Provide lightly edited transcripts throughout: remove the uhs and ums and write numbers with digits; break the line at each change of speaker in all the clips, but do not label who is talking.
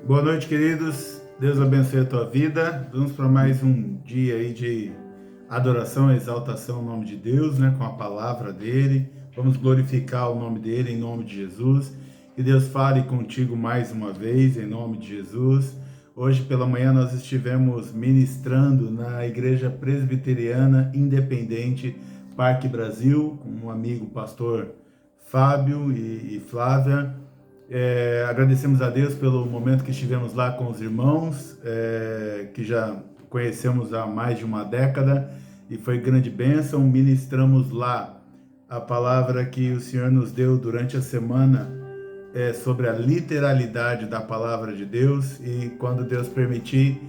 Boa noite, queridos. Deus abençoe a tua vida. Vamos para mais um dia aí de adoração e exaltação ao nome de Deus, né? Com a palavra dele. Vamos glorificar o nome dele em nome de Jesus. Que Deus fale contigo mais uma vez em nome de Jesus. Hoje pela manhã nós estivemos ministrando na Igreja Presbiteriana Independente Parque Brasil, com um amigo pastor Fábio e Flávia. Agradecemos a Deus pelo momento que estivemos lá com os irmãos, que já conhecemos há mais de uma década, e foi grande bênção. Ministramos lá a palavra que o Senhor nos deu durante a semana, sobre a literalidade da palavra de Deus, e quando Deus permitir,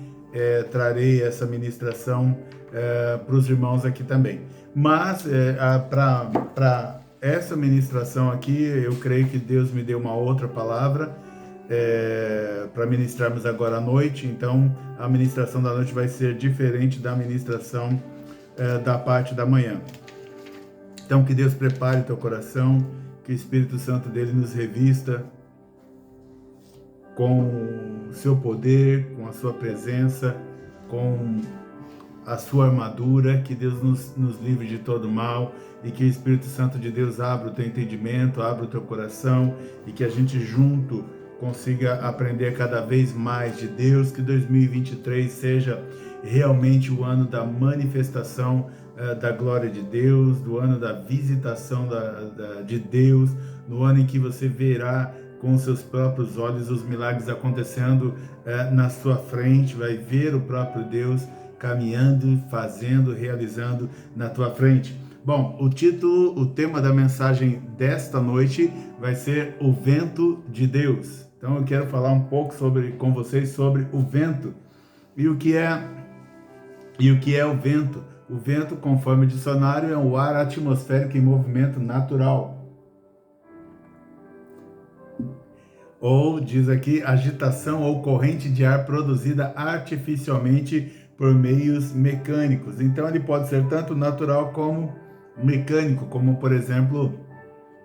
trarei essa ministração para os irmãos aqui também. Mas, para essa ministração aqui, eu creio que Deus me deu uma outra palavra para ministrarmos agora à noite. Então, a ministração da noite vai ser diferente da ministração da parte da manhã. Então, que Deus prepare teu coração, que o Espírito Santo dele nos revista com o seu poder, com a sua presença, com a sua armadura, que Deus nos livre de todo mal, e que o Espírito Santo de Deus abra o teu entendimento, abra o teu coração, e que a gente junto consiga aprender cada vez mais de Deus, que 2023 seja realmente o ano da manifestação da glória de Deus, do ano da visitação de Deus, no ano em que você verá com seus próprios olhos os milagres acontecendo na sua frente, vai ver o próprio Deus caminhando, fazendo, realizando na tua frente. Bom, o tema da mensagem desta noite vai ser o vento de Deus. Então eu quero falar um pouco com vocês sobre o vento e o que é o vento. O vento, conforme o dicionário, é o ar atmosférico em movimento natural. Ou, diz aqui, agitação ou corrente de ar produzida artificialmente por meios mecânicos. Então ele pode ser tanto natural como mecânico, como por exemplo,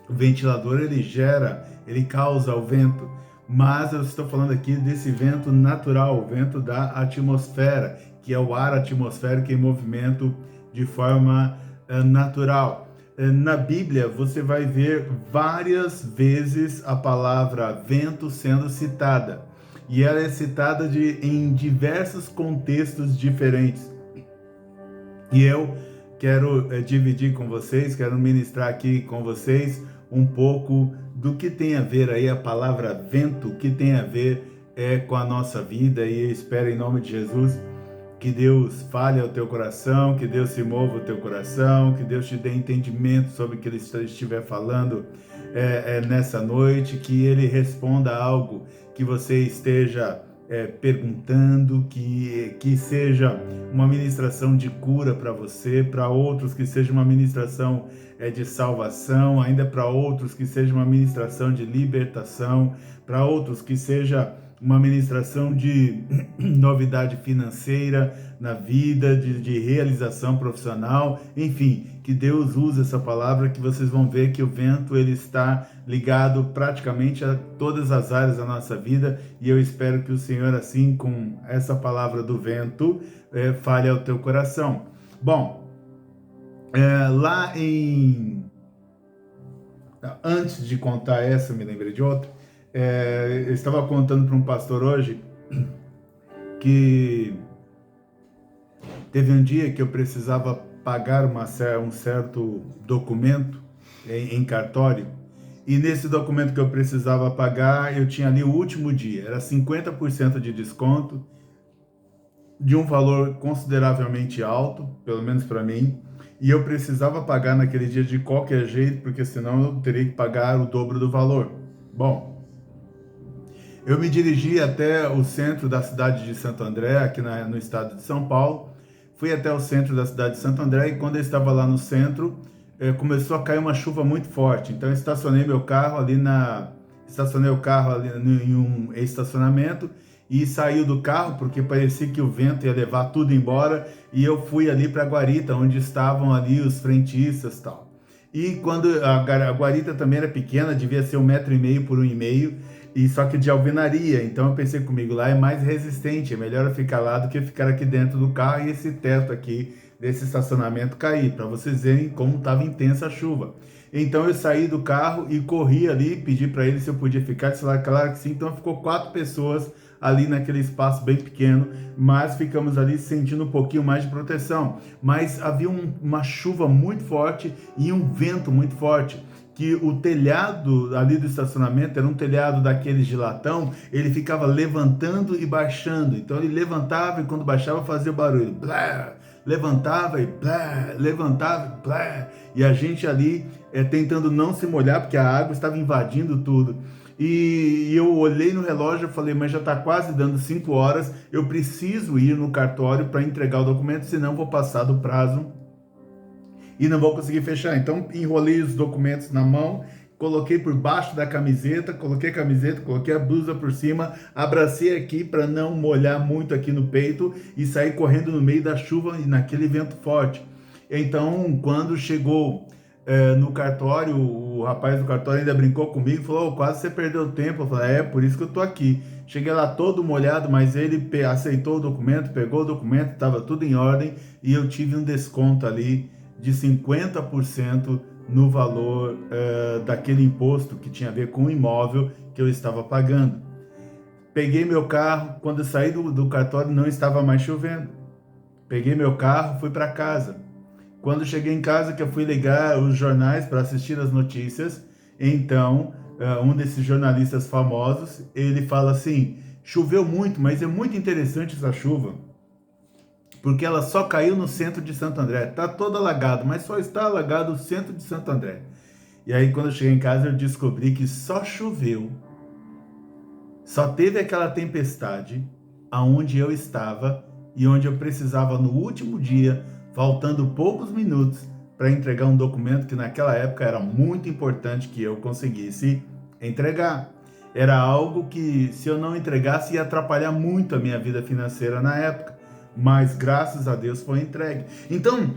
o ventilador, ele causa o vento. Mas eu estou falando aqui desse vento natural, o vento da atmosfera, que é o ar atmosférico em movimento de forma natural. Na Bíblia, você vai ver várias vezes a palavra vento sendo citada. E ela é citada em diversos contextos diferentes. E eu quero dividir com vocês, quero ministrar aqui com vocês um pouco do que tem a ver aí a palavra vento, o que tem a ver com a nossa vida, e eu espero em nome de Jesus que Deus fale ao teu coração, que Deus se mova ao teu coração, que Deus te dê entendimento sobre o que Ele estiver falando nessa noite, que Ele responda algo que você esteja perguntando, que seja uma ministração de cura para você, para outros que seja uma ministração de salvação, ainda para outros que seja uma ministração de libertação, para outros que seja uma ministração de novidade financeira na vida, de realização profissional, enfim, que Deus use essa palavra, que vocês vão ver que o vento ele está ligado praticamente a todas as áreas da nossa vida, e eu espero que o Senhor, assim, com essa palavra do vento, fale ao teu coração. Bom, antes de contar essa, me lembrei de outra. Eu estava contando para um pastor hoje que teve um dia que eu precisava pagar um certo documento em cartório, e nesse documento que eu precisava pagar, eu tinha ali o último dia, era 50% de desconto, de um valor consideravelmente alto, pelo menos para mim, e eu precisava pagar naquele dia de qualquer jeito, porque senão eu teria que pagar o dobro do valor. Bom, eu me dirigi até o centro da cidade de Santo André, aqui no estado de São Paulo. Fui até o centro da cidade de Santo André, e quando eu estava lá no centro, começou a cair uma chuva muito forte. Então eu estacionei o carro ali em um estacionamento, e saí do carro porque parecia que o vento ia levar tudo embora, e eu fui ali para a guarita, onde estavam ali os frentistas e tal. E quando a guarita também era pequena, devia ser 1,5 m por 1,5 m, E só que de alvenaria, então eu pensei comigo, lá é mais resistente, é melhor eu ficar lá do que ficar aqui dentro do carro e esse teto aqui desse estacionamento cair, para vocês verem como estava intensa a chuva. Então eu saí do carro e corri ali, pedi para ele se eu podia ficar, disse lá, claro que sim. Então ficou 4 pessoas ali naquele espaço bem pequeno, mas ficamos ali sentindo um pouquinho mais de proteção. Mas havia uma chuva muito forte e um vento muito forte, que o telhado ali do estacionamento era um telhado daqueles de latão, ele ficava levantando e baixando. Então ele levantava e quando baixava fazia barulho, blá, levantava e blá, levantava e blá, e a gente ali tentando não se molhar, porque a água estava invadindo tudo. E eu olhei no relógio e falei, mas já está quase dando 5 horas, eu preciso ir no cartório para entregar o documento, senão vou passar do prazo e não vou conseguir fechar. Então enrolei os documentos na mão, coloquei por baixo da camiseta, coloquei a camiseta, coloquei a blusa por cima, abracei aqui para não molhar muito aqui no peito e saí correndo no meio da chuva e naquele vento forte. Então, quando chegou no cartório, o rapaz do cartório ainda brincou comigo, falou, oh, quase você perdeu tempo. Eu falei, por isso que eu tô aqui. Cheguei lá todo molhado, mas ele aceitou o documento, pegou o documento, estava tudo em ordem e eu tive um desconto ali de 50% no valor daquele imposto que tinha a ver com o imóvel que eu estava pagando. Peguei meu carro, quando eu saí do cartório não estava mais chovendo. Peguei meu carro, fui para casa. Quando cheguei em casa, que eu fui ligar os jornais para assistir as notícias, então um desses jornalistas famosos, ele fala assim, choveu muito, mas é muito interessante essa chuva, porque ela só caiu no centro de Santo André, está todo alagado, mas só está alagado o centro de Santo André. E aí quando eu cheguei em casa eu descobri que só choveu, só teve aquela tempestade aonde eu estava e onde eu precisava no último dia, faltando poucos minutos para entregar um documento que naquela época era muito importante que eu conseguisse entregar. Era algo que se eu não entregasse ia atrapalhar muito a minha vida financeira na época. Mas graças a Deus foi entregue. Então,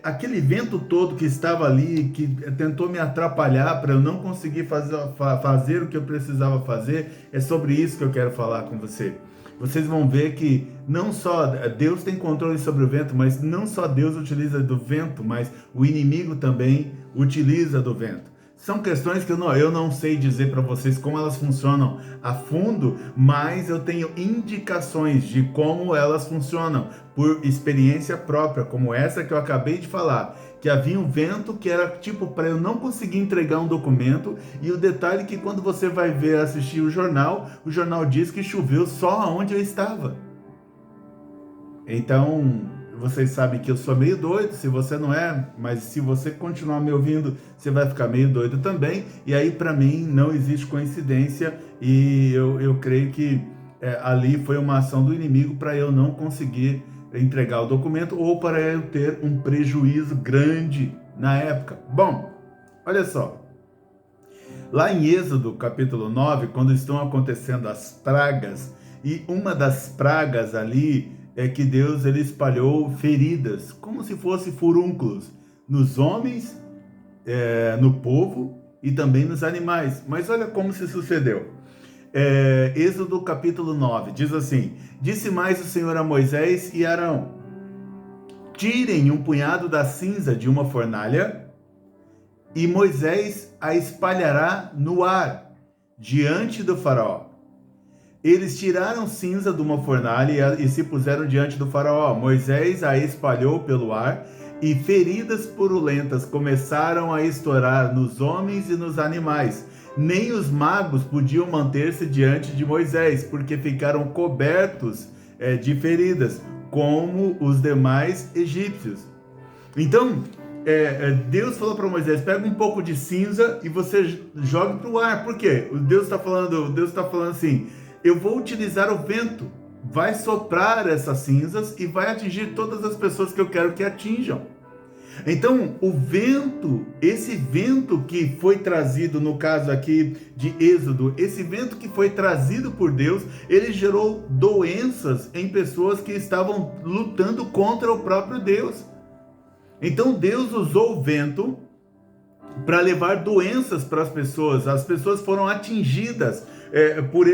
aquele vento todo que estava ali, que tentou me atrapalhar para eu não conseguir fazer o que eu precisava fazer, é sobre isso que eu quero falar com você. Vocês vão ver que não só Deus tem controle sobre o vento, mas não só Deus utiliza do vento, mas o inimigo também utiliza do vento. São questões que eu não sei dizer para vocês como elas funcionam a fundo, mas eu tenho indicações de como elas funcionam por experiência própria, como essa que eu acabei de falar, que havia um vento que era tipo para eu não conseguir entregar um documento, e o detalhe é que quando você vai ver, assistir o jornal diz que choveu só onde eu estava. Então, vocês sabem que eu sou meio doido, se você não é, mas se você continuar me ouvindo, você vai ficar meio doido também, e aí para mim não existe coincidência, e eu creio que ali foi uma ação do inimigo para eu não conseguir entregar o documento, ou para eu ter um prejuízo grande na época. Bom, olha só, lá em Êxodo capítulo 9, quando estão acontecendo as pragas, e uma das pragas ali é que Deus ele espalhou feridas, como se fossem furúnculos, nos homens, no povo e também nos animais. Mas olha como se sucedeu. Êxodo capítulo 9, diz assim, disse mais o Senhor a Moisés e Arão, tirem um punhado da cinza de uma fornalha, e Moisés a espalhará no ar, diante do faraó. Eles tiraram cinza de uma fornalha e se puseram diante do faraó. Moisés a espalhou pelo ar, e feridas purulentas começaram a estourar nos homens e nos animais. Nem os magos podiam manter-se diante de Moisés, porque ficaram cobertos de feridas, como os demais egípcios. Então, Deus falou para Moisés, pega um pouco de cinza e você joga para o ar. Por quê? Deus está falando assim, eu vou utilizar o vento, vai soprar essas cinzas e vai atingir todas as pessoas que eu quero que atinjam. Então, o vento, esse vento que foi trazido, no caso aqui de Êxodo, esse vento que foi trazido por Deus, ele gerou doenças em pessoas que estavam lutando contra o próprio Deus. Então, Deus usou o vento para levar doenças para as pessoas foram atingidas por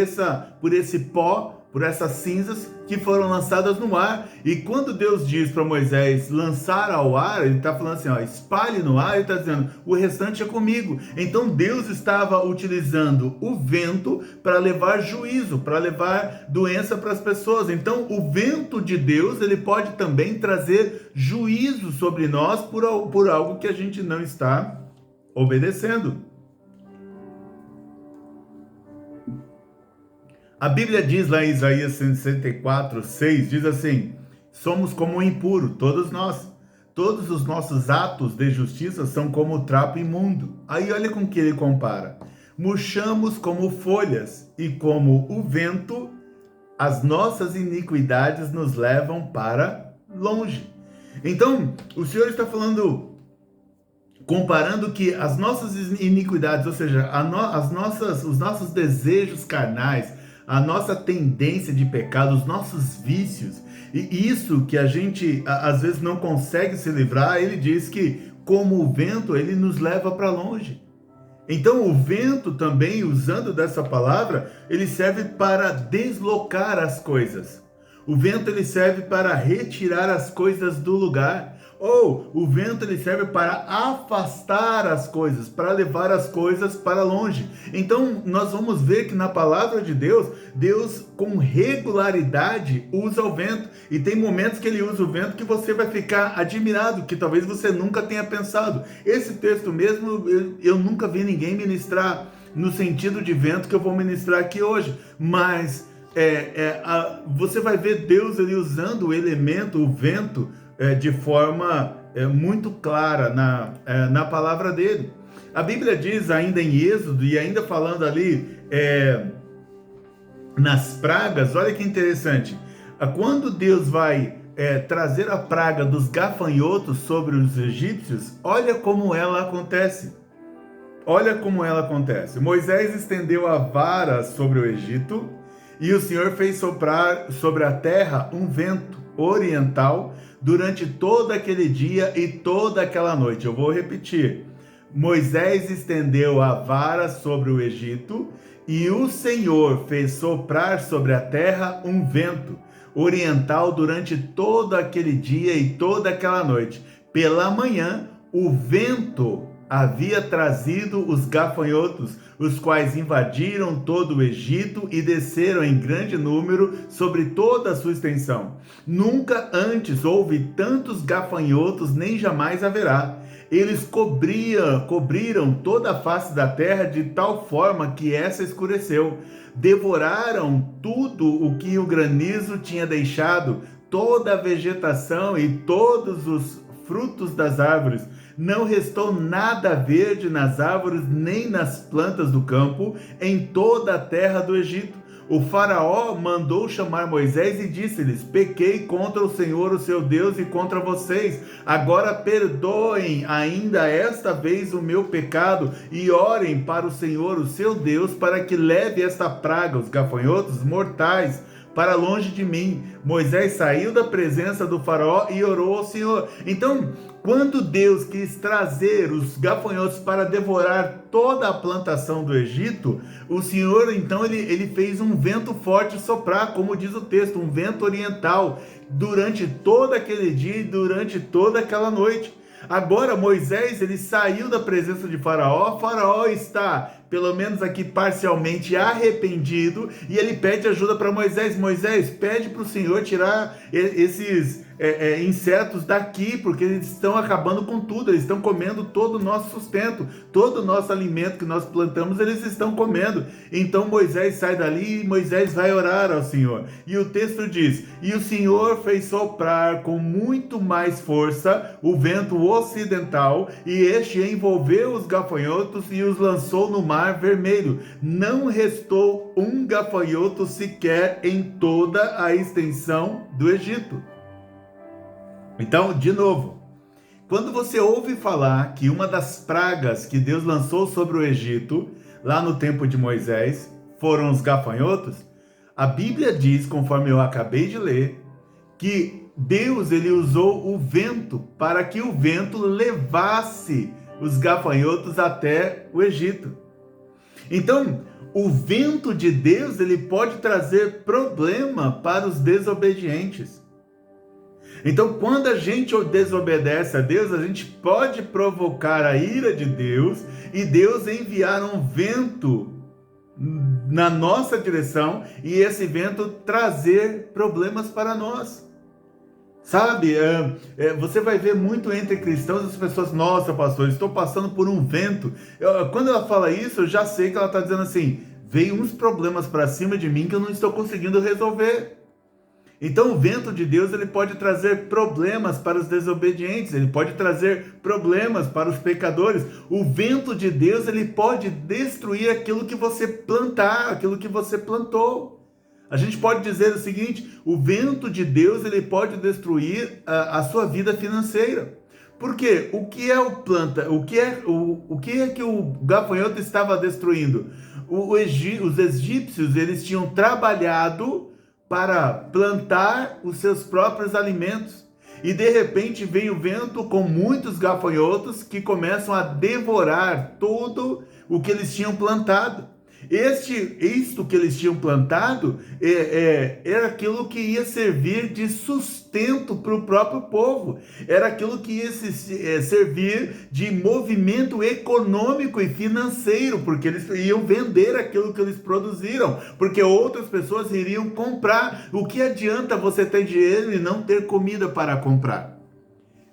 esse pó, por essas cinzas que foram lançadas no ar. E quando Deus diz para Moisés lançar ao ar, ele está falando assim, ó, espalhe no ar, ele está dizendo, o restante é comigo. Então Deus estava utilizando o vento para levar juízo, para levar doença para as pessoas. Então o vento de Deus, ele pode também trazer juízo sobre nós por algo que a gente não está obedecendo. A Bíblia diz lá em Isaías 64, 6, diz assim, somos como o impuro, todos nós. Todos os nossos atos de justiça são como o trapo imundo. Aí olha com que ele compara. Murchamos como folhas e como o vento, as nossas iniquidades nos levam para longe. Então, o Senhor está falando, comparando que as nossas iniquidades, ou seja, os nossos desejos carnais, a nossa tendência de pecado, os nossos vícios, e isso que a gente às vezes não consegue se livrar, ele diz que como o vento, ele nos leva para longe. Então o vento também, usando dessa palavra, ele serve para deslocar as coisas. O vento ele serve para retirar as coisas do lugar. Ou o vento ele serve para afastar as coisas, para levar as coisas para longe. Então nós vamos ver que na palavra de Deus, Deus com regularidade usa o vento. E tem momentos que ele usa o vento que você vai ficar admirado, que talvez você nunca tenha pensado. Esse texto mesmo, eu nunca vi ninguém ministrar no sentido de vento que eu vou ministrar aqui hoje. Mas você vai ver Deus ele usando o elemento, o vento, de forma muito clara na palavra dele. A Bíblia diz ainda em Êxodo, e ainda falando ali nas pragas, olha que interessante, quando Deus vai trazer a praga dos gafanhotos sobre os egípcios, olha como ela acontece. Olha como ela acontece. Moisés estendeu a vara sobre o Egito, e o Senhor fez soprar sobre a terra um vento oriental durante todo aquele dia e toda aquela noite. Eu vou repetir. Moisés estendeu a vara sobre o Egito e o Senhor fez soprar sobre a terra um vento oriental durante todo aquele dia e toda aquela noite. Pela manhã, o vento havia trazido os gafanhotos, os quais invadiram todo o Egito e desceram em grande número sobre toda a sua extensão. Nunca antes houve tantos gafanhotos, nem jamais haverá. Eles cobriram toda a face da terra de tal forma que essa escureceu. Devoraram tudo o que o granizo tinha deixado, toda a vegetação e todos os frutos das árvores. Não restou nada verde nas árvores nem nas plantas do campo em toda a terra do Egito. O faraó mandou chamar Moisés e disse-lhes: pequei contra o Senhor, o seu Deus, e contra vocês. Agora perdoem ainda esta vez o meu pecado e orem para o Senhor, o seu Deus, para que leve esta praga, os gafanhotos mortais, para longe de mim. Moisés saiu da presença do faraó e orou ao Senhor. Então, quando Deus quis trazer os gafanhotos para devorar toda a plantação do Egito, o Senhor, então, ele fez um vento forte soprar, como diz o texto, um vento oriental, durante todo aquele dia e durante toda aquela noite. Agora Moisés, ele saiu da presença de Faraó, Faraó está, pelo menos aqui parcialmente, arrependido, e ele pede ajuda para Moisés. Moisés, pede para o Senhor tirar esses insetos daqui, porque eles estão acabando com tudo, eles estão comendo todo o nosso sustento, todo o nosso alimento que nós plantamos, eles estão comendo. Então Moisés sai dali e Moisés vai orar ao Senhor. E o texto diz: e o Senhor fez soprar com muito mais força o vento ocidental, e este envolveu os gafanhotos e os lançou no mar vermelho. Não restou um gafanhoto sequer em toda a extensão do Egito. Então, de novo, quando você ouve falar que uma das pragas que Deus lançou sobre o Egito, lá no tempo de Moisés, foram os gafanhotos, a Bíblia diz, conforme eu acabei de ler, que Deus ele usou o vento para que o vento levasse os gafanhotos até o Egito. Então, o vento de Deus, ele pode trazer problema para os desobedientes. Então, quando a gente desobedece a Deus, a gente pode provocar a ira de Deus e Deus enviar um vento na nossa direção e esse vento trazer problemas para nós. Sabe, você vai ver muito entre cristãos as pessoas, nossa pastor, estou passando por um vento. Quando ela fala isso, eu já sei que ela está dizendo assim, veio uns problemas para cima de mim que eu não estou conseguindo resolver. Então o vento de Deus, ele pode trazer problemas para os desobedientes, ele pode trazer problemas para os pecadores. O vento de Deus, ele pode destruir aquilo que você plantar, aquilo que você plantou. A gente pode dizer o seguinte, o vento de Deus, ele pode destruir a sua vida financeira. Por quê? O que é o planta? O que é que o gafanhoto estava destruindo? Os egípcios, eles tinham trabalhado para plantar os seus próprios alimentos. E de repente vem o vento com muitos gafanhotos que começam a devorar tudo o que eles tinham plantado. Isto que eles tinham plantado era aquilo que ia servir de sustento para o próprio povo, era aquilo que ia servir de movimento econômico e financeiro, porque eles iam vender aquilo que eles produziram, porque outras pessoas iriam comprar. O que adianta você ter dinheiro e não ter comida para comprar?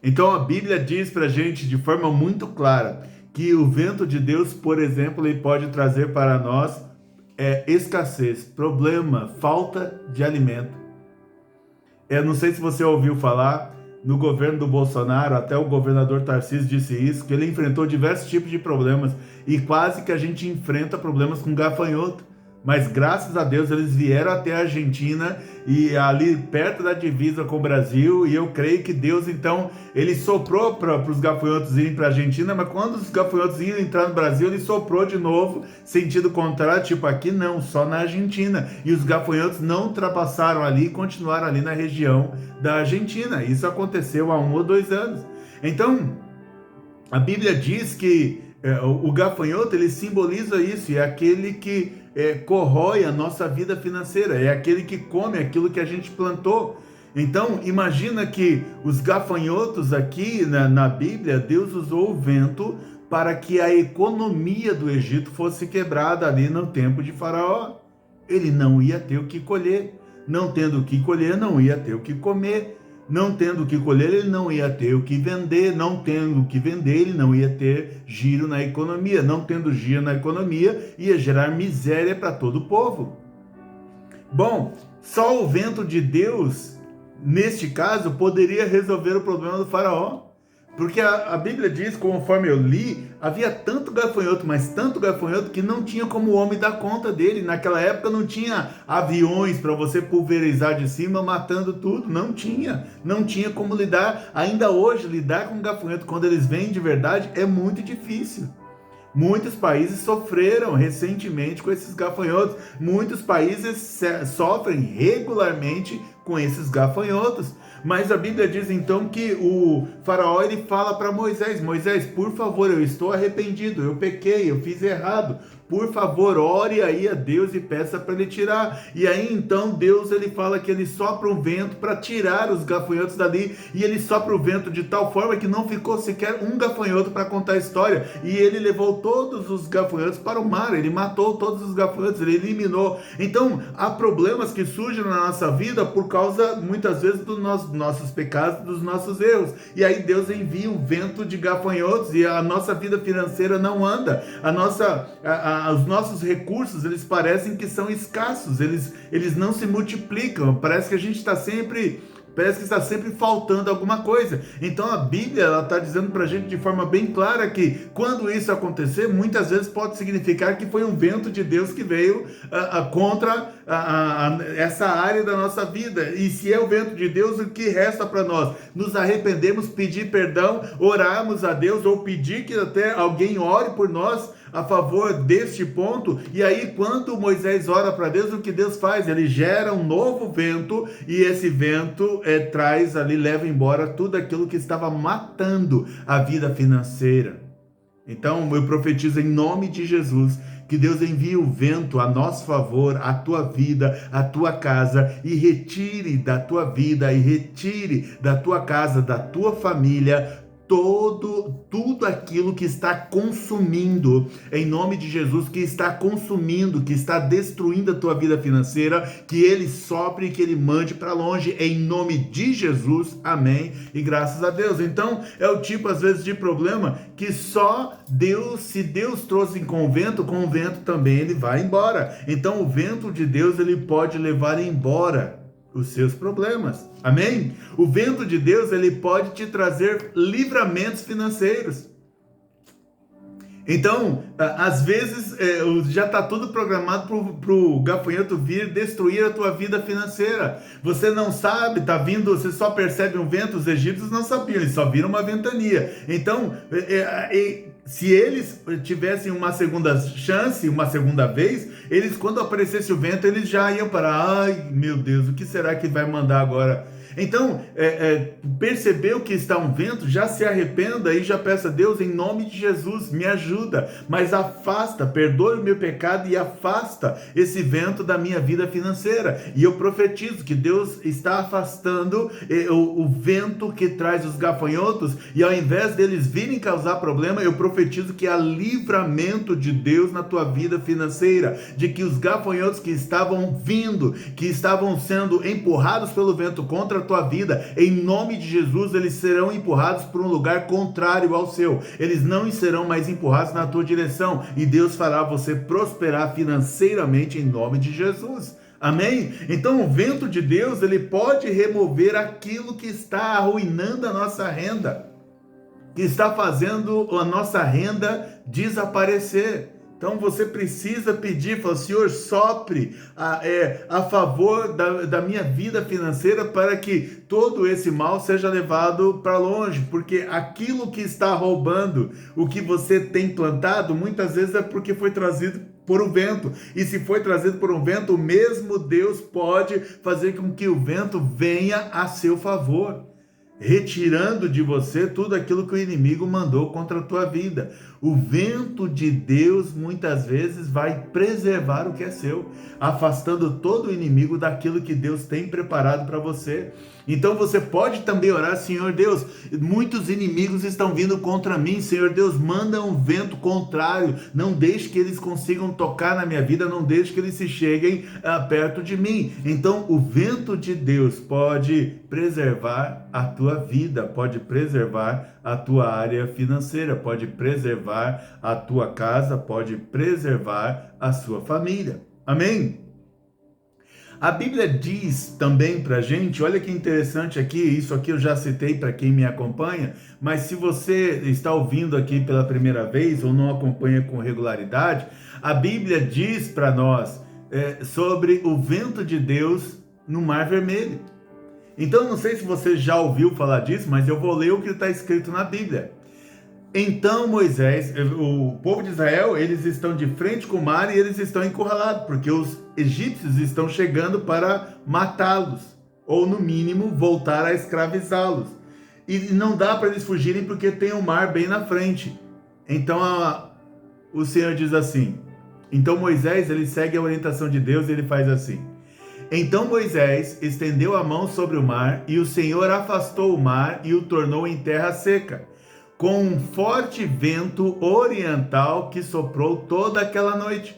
Então a Bíblia diz para a gente de forma muito clara que o vento de Deus, por exemplo, ele pode trazer para nós escassez, problema, falta de alimento. Eu não sei se você ouviu falar, no governo do Bolsonaro, até o governador Tarcísio disse isso, que ele enfrentou diversos tipos de problemas, e quase que a gente enfrenta problemas com gafanhoto. Mas graças a Deus eles vieram até a Argentina e ali perto da divisa com o Brasil, e eu creio que Deus então, ele soprou para os gafanhotos irem para a Argentina, mas quando os gafanhotos iam entrar no Brasil, ele soprou de novo, sentido contrário, tipo aqui não, só na Argentina, e os gafanhotos não ultrapassaram ali e continuaram ali na região da Argentina. Isso aconteceu há 1 ou 2 anos. Então, a Bíblia diz que o gafanhoto, ele simboliza isso, é aquele que corrói a nossa vida financeira, é aquele que come aquilo que a gente plantou. Então, imagina que os gafanhotos aqui na Bíblia, Deus usou o vento para que a economia do Egito fosse quebrada ali no tempo de Faraó. Ele não ia ter o que colher, não tendo o que colher, não ia ter o que comer. Não tendo o que colher, ele não ia ter o que vender. Não tendo o que vender, ele não ia ter giro na economia. Não tendo giro na economia, ia gerar miséria para todo o povo. Bom, só o vento de Deus, neste caso, poderia resolver o problema do faraó. Porque a Bíblia diz, conforme eu li, havia tanto gafanhoto, mas tanto gafanhoto que não tinha como o homem dar conta dele. Naquela época não tinha aviões para você pulverizar de cima, matando tudo. Não tinha como lidar. Ainda hoje, lidar com gafanhoto, quando eles vêm de verdade, é muito difícil. Muitos países sofreram recentemente com esses gafanhotos. Muitos países sofrem regularmente com esses gafanhotos. Mas a Bíblia diz então que o faraó, ele fala para Moisés, Moisés, por favor, eu estou arrependido, eu pequei, eu fiz errado. Por favor, ore aí a Deus e peça para ele tirar. E aí então Deus, ele fala que ele sopra um vento para tirar os gafanhotos dali. E ele sopra o vento de tal forma que não ficou sequer um gafanhoto para contar a história. E ele levou todos os gafanhotos para o mar. Ele matou todos os gafanhotos, ele eliminou. Então há problemas que surgem na nossa vida por causa, muitas vezes, dos nossos pecados, dos nossos erros. E aí Deus envia um vento de gafanhotos e a nossa vida financeira não anda. Os nossos recursos, eles parecem que são escassos, eles não se multiplicam, parece que está sempre faltando alguma coisa. Então a Bíblia está dizendo para a gente de forma bem clara que quando isso acontecer, muitas vezes pode significar que foi um vento de Deus que veio contra essa área da nossa vida. E se é o vento de Deus, o que resta para nós? Nos arrependermos, pedir perdão, orarmos a Deus ou pedir que até alguém ore por nós a favor deste ponto. E aí quando Moisés ora para Deus, o que Deus faz? Ele gera um novo vento e esse vento leva embora tudo aquilo que estava matando a vida financeira. Então eu profetizo em nome de Jesus que Deus envie o vento a nosso favor, a tua vida, a tua casa, e retire da tua vida, e retire da tua casa, da tua família, tudo aquilo que está consumindo, em nome de Jesus, que está consumindo, que está destruindo a tua vida financeira, que ele sopre e que ele mande para longe, em nome de Jesus, amém, e graças a Deus. Então, é o tipo, às vezes, de problema que só Deus, se Deus trouxe com o vento também ele vai embora. Então, o vento de Deus, ele pode levar embora os seus problemas, amém? O vento de Deus, ele pode te trazer livramentos financeiros. Então, às vezes, já está tudo programado para o gafanhoto vir destruir a tua vida financeira. Você não sabe, está vindo, você só percebe um vento. Os egípcios não sabiam, eles só viram uma ventania. Então, se eles tivessem uma segunda chance, uma segunda vez, eles, quando aparecesse o vento, eles já iam para, ai meu Deus, o que será que vai mandar agora? Então, percebeu que está um vento, já se arrependa e já peça a Deus, em nome de Jesus, me ajuda, mas afasta, perdoe o meu pecado e afasta esse vento da minha vida financeira. E eu profetizo que Deus está afastando o vento que traz os gafanhotos, e ao invés deles virem causar problema, eu profetizo que há livramento de Deus na tua vida financeira, de que os gafanhotos que estavam vindo, que estavam sendo empurrados pelo vento contra a tua vida, em nome de Jesus, eles serão empurrados para um lugar contrário ao seu. Eles não serão mais empurrados na tua direção, e Deus fará você prosperar financeiramente em nome de Jesus. Amém? Então o vento de Deus, ele pode remover aquilo que está arruinando a nossa renda, que está fazendo a nossa renda desaparecer. Então você precisa pedir, falar, Senhor, sopre a favor da minha vida financeira, para que todo esse mal seja levado para longe, porque aquilo que está roubando o que você tem plantado, muitas vezes é porque foi trazido por um vento, e se foi trazido por um vento, o mesmo Deus pode fazer com que o vento venha a seu favor, retirando de você tudo aquilo que o inimigo mandou contra a tua vida. O vento de Deus muitas vezes vai preservar o que é seu, afastando todo o inimigo daquilo que Deus tem preparado para você. Então você pode também orar, Senhor Deus, muitos inimigos estão vindo contra mim, Senhor Deus, manda um vento contrário, não deixe que eles consigam tocar na minha vida, não deixe que eles se cheguem perto de mim. Então o vento de Deus pode preservar a tua vida, pode preservar a tua área financeira, pode preservar a tua casa, pode preservar a sua família. Amém? A Bíblia diz também para a gente, olha que interessante aqui, isso aqui eu já citei para quem me acompanha, mas se você está ouvindo aqui pela primeira vez ou não acompanha com regularidade, a Bíblia diz para nós sobre o vento de Deus no Mar Vermelho. Então, não sei se você já ouviu falar disso, mas eu vou ler o que está escrito na Bíblia. Então Moisés, o povo de Israel, eles estão de frente com o mar e eles estão encurralados, porque os egípcios estão chegando para matá-los, ou no mínimo voltar a escravizá-los. E não dá para eles fugirem porque tem o mar bem na frente. Então o Senhor diz assim, então Moisés, ele segue a orientação de Deus e ele faz assim. Então Moisés estendeu a mão sobre o mar e o Senhor afastou o mar e o tornou em terra seca, com um forte vento oriental que soprou toda aquela noite.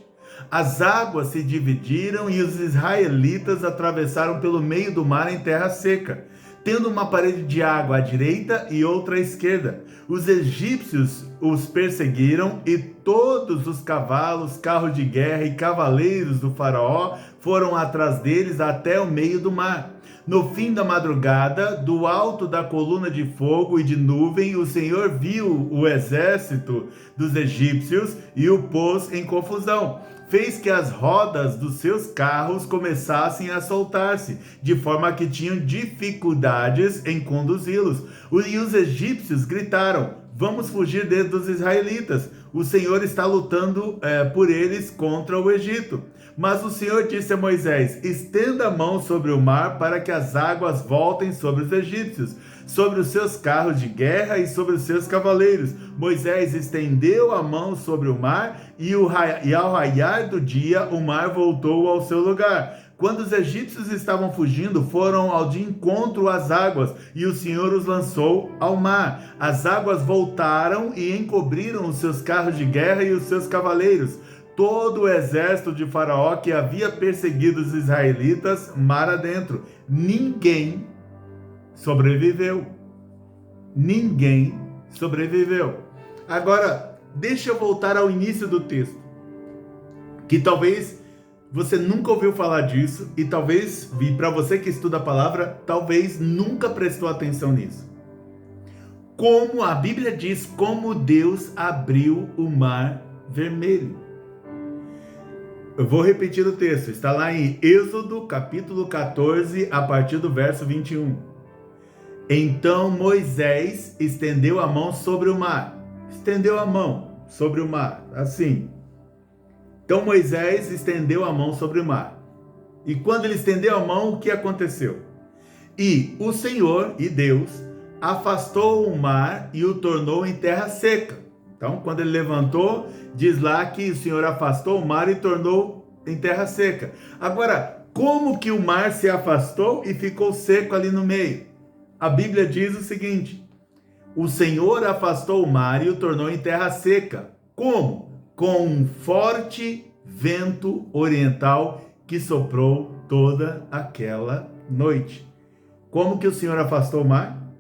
As águas se dividiram e os israelitas atravessaram pelo meio do mar em terra seca, tendo uma parede de água à direita e outra à esquerda. Os egípcios os perseguiram e todos os cavalos, carros de guerra e cavaleiros do faraó foram atrás deles até o meio do mar. No fim da madrugada, do alto da coluna de fogo e de nuvem, o Senhor viu o exército dos egípcios e o pôs em confusão. Fez que as rodas dos seus carros começassem a soltar-se, de forma que tinham dificuldades em conduzi-los. E os egípcios gritaram, vamos fugir dos israelitas. O Senhor está lutando por eles contra o Egito. Mas o Senhor disse a Moisés, estenda a mão sobre o mar para que as águas voltem sobre os egípcios. sobre os seus carros de guerra e sobre os seus cavaleiros. Moisés estendeu a mão sobre o mar e ao raiar do dia o mar voltou ao seu lugar. Quando os egípcios estavam fugindo, foram ao de encontro às águas, e o Senhor os lançou ao mar. As águas voltaram e encobriram os seus carros de guerra e os seus cavaleiros. Todo o exército de Faraó que havia perseguido os israelitas mar adentro. Ninguém sobreviveu. Ninguém sobreviveu. Agora, deixa eu voltar ao início do texto, que talvez você nunca ouviu falar disso, e talvez, e para você que estuda a palavra, talvez nunca prestou atenção nisso. Como a Bíblia diz, como Deus abriu o mar vermelho. Eu vou repetir o texto, está lá em Êxodo capítulo 14, a partir do verso 21. Então Moisés estendeu a mão sobre o mar. Estendeu a mão sobre o mar, assim. Então Moisés estendeu a mão sobre o mar. E quando ele estendeu a mão, o que aconteceu? E o Senhor, e Deus, afastou o mar e o tornou em terra seca. Então, quando ele levantou, diz lá que o Senhor afastou o mar e tornou em terra seca. Agora, como que o mar se afastou e ficou seco ali no meio? A Bíblia diz o seguinte: o Senhor afastou o mar e o tornou em terra seca. Como? Com um forte vento oriental que soprou toda aquela noite. Como que o Senhor afastou o mar?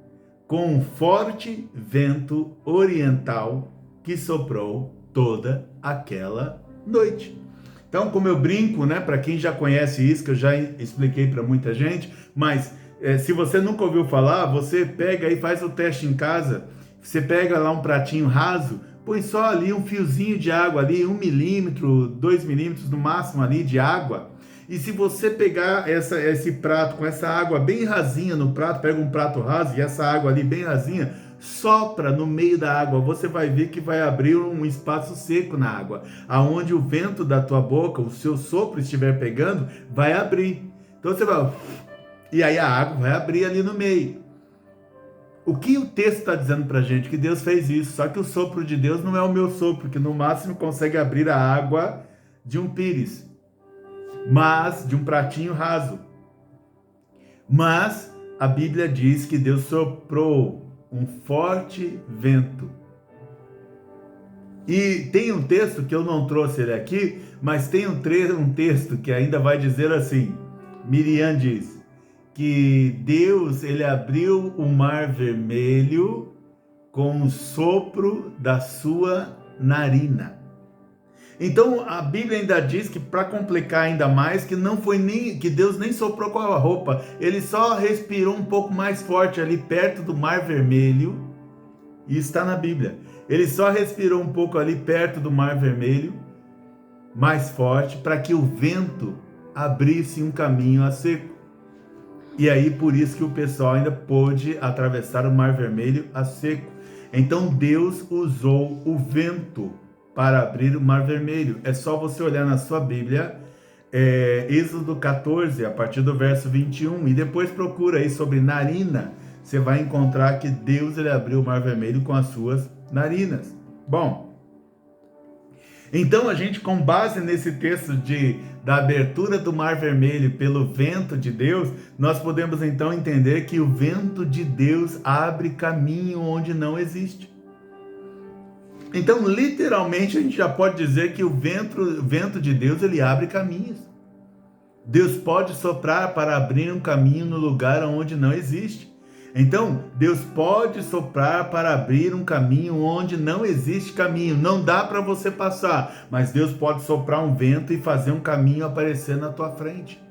Com um forte vento oriental que soprou toda aquela noite. Então, como eu brinco, né, para quem já conhece isso, que eu já expliquei para muita gente, mas se você nunca ouviu falar, você pega e faz o teste em casa. Você pega lá um pratinho raso, põe só ali um fiozinho de água ali, 1 milímetro, 2 milímetros no máximo ali de água. E se você pegar esse prato com essa água bem rasinha no prato, pega um prato raso e essa água ali bem rasinha, sopra no meio da água, você vai ver que vai abrir um espaço seco na água, aonde o vento da tua boca, o seu sopro estiver pegando, vai abrir. Então você vai, e aí a água vai abrir ali no meio. O que o texto está dizendo para a gente? Que Deus fez isso, só que o sopro de Deus não é o meu sopro, que no máximo consegue abrir a água de um pires, mas de um pratinho raso. Mas a Bíblia diz que Deus soprou um forte vento. E tem um texto que eu não trouxe ele aqui, mas tem um texto que ainda vai dizer assim: Miriam diz que Deus, ele abriu o mar vermelho com o sopro da sua narina. Então a Bíblia ainda diz que, para complicar ainda mais, que não foi nem que Deus nem soprou com a roupa, ele só respirou um pouco mais forte ali perto do mar vermelho, e está na Bíblia. Ele só respirou um pouco ali perto do mar vermelho, mais forte, para que o vento abrisse um caminho a seco. E aí, por isso que o pessoal ainda pôde atravessar o Mar Vermelho a seco. Então, Deus usou o vento para abrir o Mar Vermelho. É só você olhar na sua Bíblia, Êxodo 14, a partir do verso 21, e depois procura aí sobre narina. Você vai encontrar que Deus, ele abriu o Mar Vermelho com as suas narinas. Bom, então a gente, com base nesse texto da abertura do Mar Vermelho pelo vento de Deus, nós podemos então entender que o vento de Deus abre caminho onde não existe. Então, literalmente, a gente já pode dizer que o vento de Deus, ele abre caminhos. Deus pode soprar para abrir um caminho no lugar onde não existe. Então, Deus pode soprar para abrir um caminho onde não existe caminho. Não dá para você passar, mas Deus pode soprar um vento e fazer um caminho aparecer na tua frente.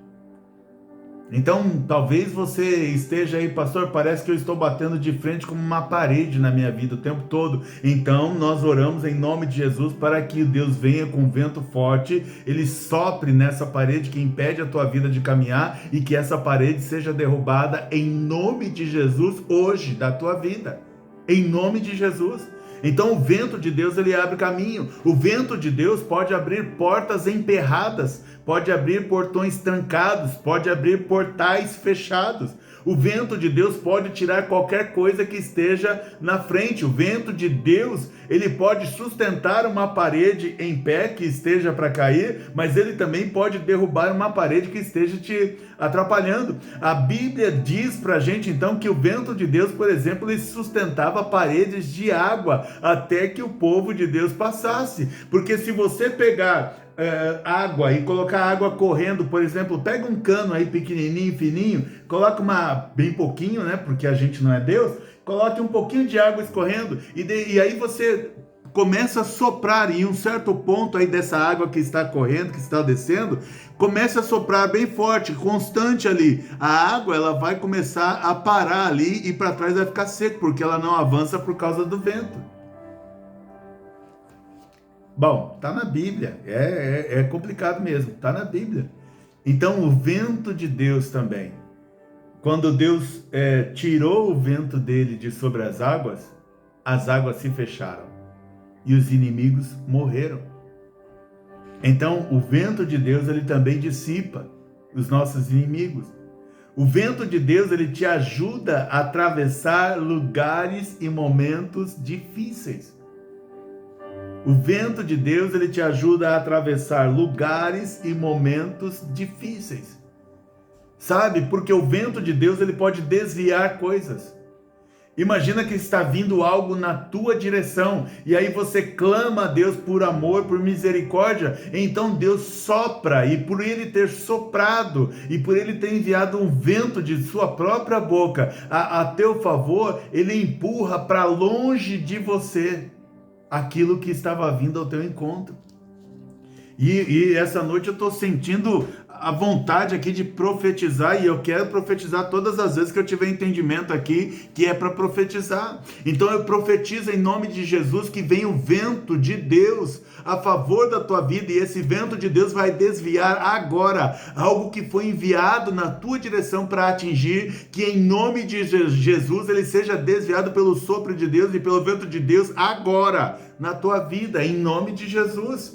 Então, talvez você esteja aí, pastor, parece que eu estou batendo de frente como uma parede na minha vida o tempo todo. Então, nós oramos em nome de Jesus para que Deus venha com um vento forte, ele sopre nessa parede que impede a tua vida de caminhar e que essa parede seja derrubada em nome de Jesus hoje da tua vida. Em nome de Jesus. Então o vento de Deus, ele abre caminho. O vento de Deus pode abrir portas emperradas, pode abrir portões trancados, pode abrir portais fechados. O vento de Deus pode tirar qualquer coisa que esteja na frente. O vento de Deus, ele pode sustentar uma parede em pé que esteja para cair, mas ele também pode derrubar uma parede que esteja te atrapalhando. A Bíblia diz para a gente então que o vento de Deus, por exemplo, ele sustentava paredes de água até que o povo de Deus passasse. Porque se você pegar água e colocar água correndo, por exemplo, pega um cano aí pequenininho, fininho, coloca bem pouquinho, né? Porque a gente não é Deus, coloque um pouquinho de água escorrendo e aí você começa a soprar em um certo ponto aí dessa água que está correndo, que está descendo, começa a soprar bem forte, constante ali. A água, ela vai começar a parar ali e para trás vai ficar seco, porque ela não avança por causa do vento. Bom, tá na Bíblia, é complicado mesmo, tá na Bíblia. Então o vento de Deus também, quando Deus tirou o vento dele de sobre as águas se fecharam e os inimigos morreram. Então o vento de Deus, ele também dissipa os nossos inimigos. O vento de Deus, ele te ajuda a atravessar lugares e momentos difíceis. O vento de Deus, ele te ajuda a atravessar lugares e momentos difíceis. Sabe? Porque o vento de Deus, ele pode desviar coisas. Imagina que está vindo algo na tua direção, e aí você clama a Deus por amor, por misericórdia, então Deus sopra, e por ele ter soprado, e por ele ter enviado um vento de sua própria boca a teu favor, ele empurra para longe de você aquilo que estava vindo ao teu encontro. E essa noite eu estou sentindo a vontade aqui de profetizar, e eu quero profetizar todas as vezes que eu tiver entendimento aqui que é para profetizar. Então eu profetizo em nome de Jesus que vem o vento de Deus a favor da tua vida, e esse vento de Deus vai desviar agora algo que foi enviado na tua direção para atingir, que em nome de Jesus ele seja desviado pelo sopro de Deus e pelo vento de Deus agora na tua vida, em nome de Jesus.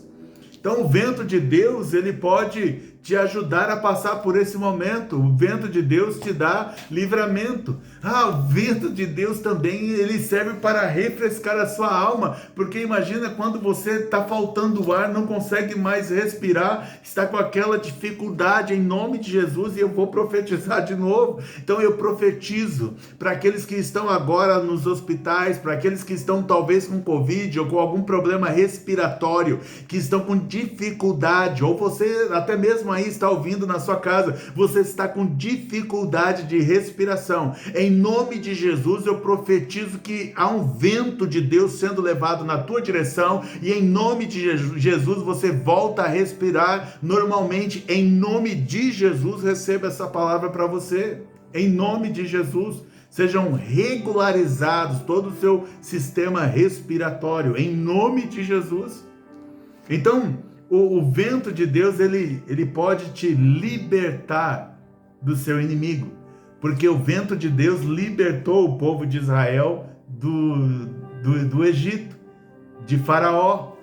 Então o vento de Deus, ele pode te ajudar a passar por esse momento. O vento de Deus te dá livramento. O vento de Deus também, ele serve para refrescar a sua alma, porque imagina quando você está faltando ar, não consegue mais respirar, está com aquela dificuldade, em nome de Jesus, e eu vou profetizar de novo. Então eu profetizo para aqueles que estão agora nos hospitais, para aqueles que estão talvez com Covid ou com algum problema respiratório, que estão com dificuldade, ou você até mesmo aí está ouvindo na sua casa, você está com dificuldade de respiração. Em nome de Jesus, eu profetizo que há um vento de Deus sendo levado na tua direção, e em nome de Jesus, você volta a respirar normalmente. Em nome de Jesus, receba essa palavra para você. Em nome de Jesus, sejam regularizados todo o seu sistema respiratório, em nome de Jesus. Então, o vento de Deus, ele pode te libertar do seu inimigo, porque o vento de Deus libertou o povo de Israel do Egito, de Faraó,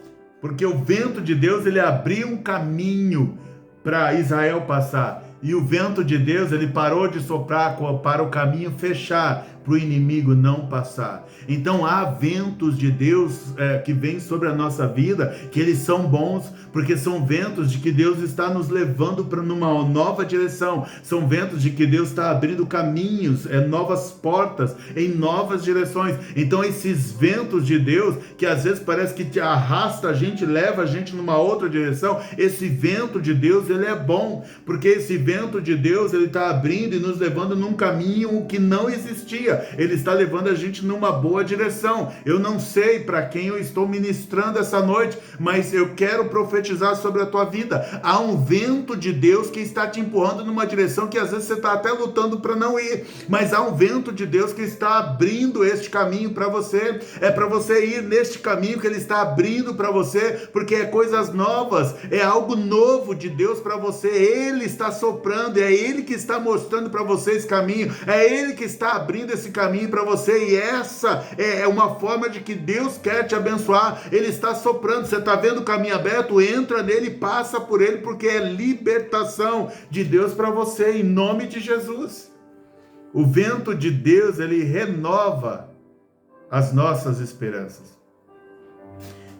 porque o vento de Deus, ele abriu um caminho para Israel passar, e o vento de Deus, ele parou de soprar para o caminho fechar, para o inimigo não passar. Então há ventos de Deus que vêm sobre a nossa vida, que eles são bons, porque são ventos de que Deus está nos levando para numa nova direção, são ventos de que Deus está abrindo caminhos, novas portas, em novas direções. Então esses ventos de Deus, que às vezes parece que te arrasta a gente, leva a gente numa outra direção, esse vento de Deus, ele é bom, porque esse vento de Deus, ele está abrindo e nos levando num caminho que não existia, ele está levando a gente numa boa direção. Eu não sei para quem eu estou ministrando essa noite, mas eu quero profetizar sobre a tua vida. Há um vento de Deus que está te empurrando numa direção que às vezes você está até lutando para não ir, mas há um vento de Deus que está abrindo este caminho para você. É para você ir neste caminho que ele está abrindo para você, porque é coisas novas, é algo novo de Deus para você. Ele está soprando, é ele que está mostrando para você esse caminho, é ele que está abrindo esse caminho para você, e essa é uma forma de que Deus quer te abençoar. Ele está soprando, você está vendo o caminho aberto, entra nele, passa por ele, porque é libertação de Deus para você, em nome de Jesus. O vento de Deus, ele renova as nossas esperanças.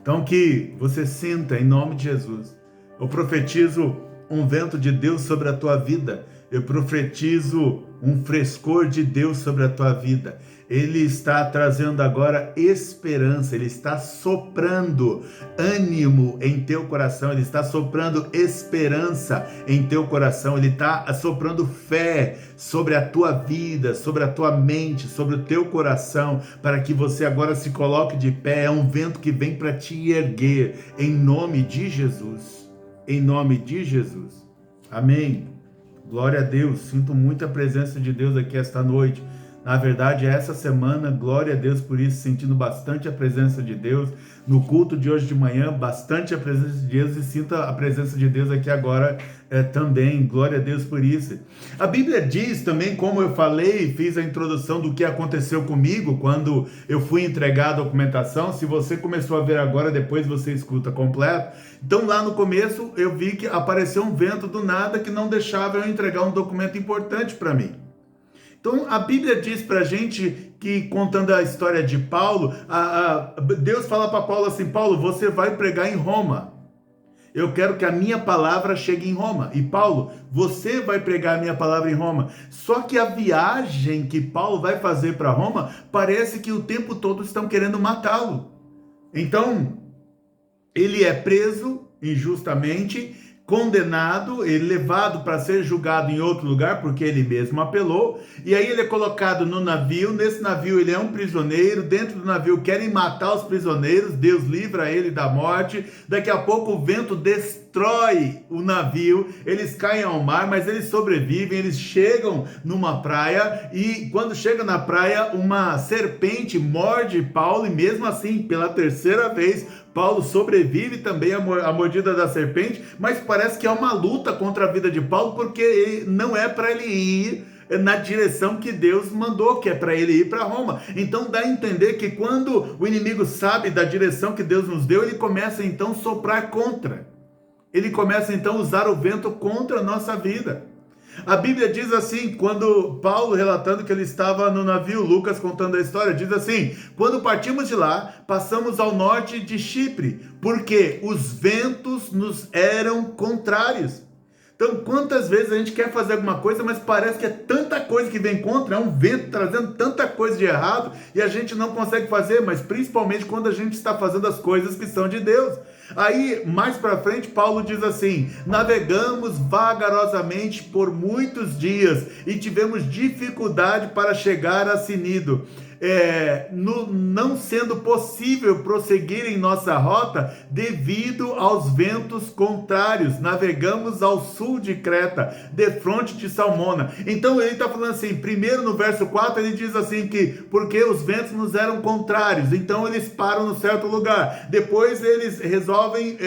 Então que você sinta em nome de Jesus. Eu profetizo um vento de Deus sobre a tua vida. Eu profetizo um frescor de Deus sobre a tua vida. Ele está trazendo agora esperança, ele está soprando ânimo em teu coração, ele está soprando esperança em teu coração, ele está soprando fé sobre a tua vida, sobre a tua mente, sobre o teu coração, para que você agora se coloque de pé. É um vento que vem para te erguer, em nome de Jesus, em nome de Jesus. Amém. Glória a Deus, sinto muita presença de Deus aqui esta noite. Na verdade, essa semana, glória a Deus por isso, sentindo bastante a presença de Deus. No culto de hoje de manhã, bastante a presença de Deus, e sinto a presença de Deus aqui agora também. Glória a Deus por isso. A Bíblia diz também, como eu falei, fiz a introdução do que aconteceu comigo quando eu fui entregar a documentação. Se você começou a ver agora, depois você escuta completo. Então, lá no começo, eu vi que apareceu um vento do nada que não deixava eu entregar um documento importante para mim. Então, a Bíblia diz para a gente que, contando a história de Paulo, Deus fala para Paulo assim: Paulo, você vai pregar em Roma. Eu quero que a minha palavra chegue em Roma. E Paulo, você vai pregar a minha palavra em Roma. Só que a viagem que Paulo vai fazer para Roma, parece que o tempo todo estão querendo matá-lo. Então, ele é preso injustamente, condenado, ele levado para ser julgado em outro lugar, porque ele mesmo apelou, e aí ele é colocado no navio. Nesse navio ele é um prisioneiro, dentro do navio querem matar os prisioneiros, Deus livra ele da morte, daqui a pouco o vento destrói o navio, eles caem ao mar, mas eles sobrevivem, eles chegam numa praia, e quando chegam na praia, uma serpente morde Paulo, e mesmo assim, pela terceira vez, Paulo sobrevive também à mordida da serpente, mas parece que é uma luta contra a vida de Paulo, porque não é para ele ir na direção que Deus mandou, que é para ele ir para Roma. Então dá a entender que quando o inimigo sabe da direção que Deus nos deu, ele começa então a soprar contra. Ele começa então a usar o vento contra a nossa vida. A Bíblia diz assim, quando Paulo relatando que ele estava no navio, Lucas contando a história, diz assim: quando partimos de lá, passamos ao norte de Chipre, porque os ventos nos eram contrários. Então, quantas vezes a gente quer fazer alguma coisa, mas parece que é tanta coisa que vem contra, é um vento trazendo tanta coisa de errado, e a gente não consegue fazer, mas principalmente quando a gente está fazendo as coisas que são de Deus. Aí, mais para frente, Paulo diz assim: navegamos vagarosamente por muitos dias e tivemos dificuldade para chegar a Cnido. Não sendo possível prosseguir em nossa rota devido aos ventos contrários, navegamos ao sul de Creta, defronte de Salmona. Então ele está falando assim, primeiro no verso 4 ele diz assim que porque os ventos nos eram contrários, então eles param no certo lugar, depois eles resolvem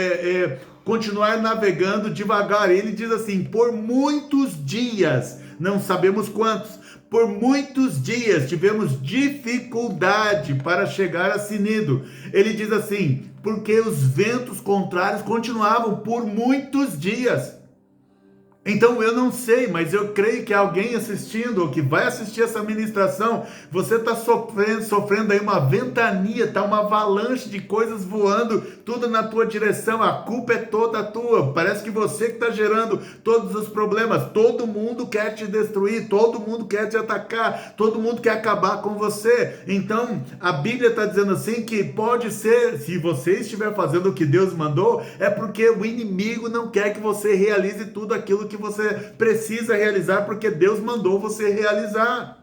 continuar navegando devagar. Ele diz assim, por muitos dias, não sabemos quantos, por muitos dias tivemos dificuldade para chegar a Cnido. Ele diz assim, porque os ventos contrários continuavam por muitos dias. Então eu não sei, mas eu creio que alguém assistindo, ou que vai assistir essa ministração, você está sofrendo aí uma ventania, está uma avalanche de coisas voando, tudo na tua direção, a culpa é toda tua, parece que você que está gerando todos os problemas, todo mundo quer te destruir, todo mundo quer te atacar, todo mundo quer acabar com você. Então a Bíblia está dizendo assim que pode ser, se você estiver fazendo o que Deus mandou, é porque o inimigo não quer que você realize tudo aquilo que você precisa realizar, porque Deus mandou você realizar.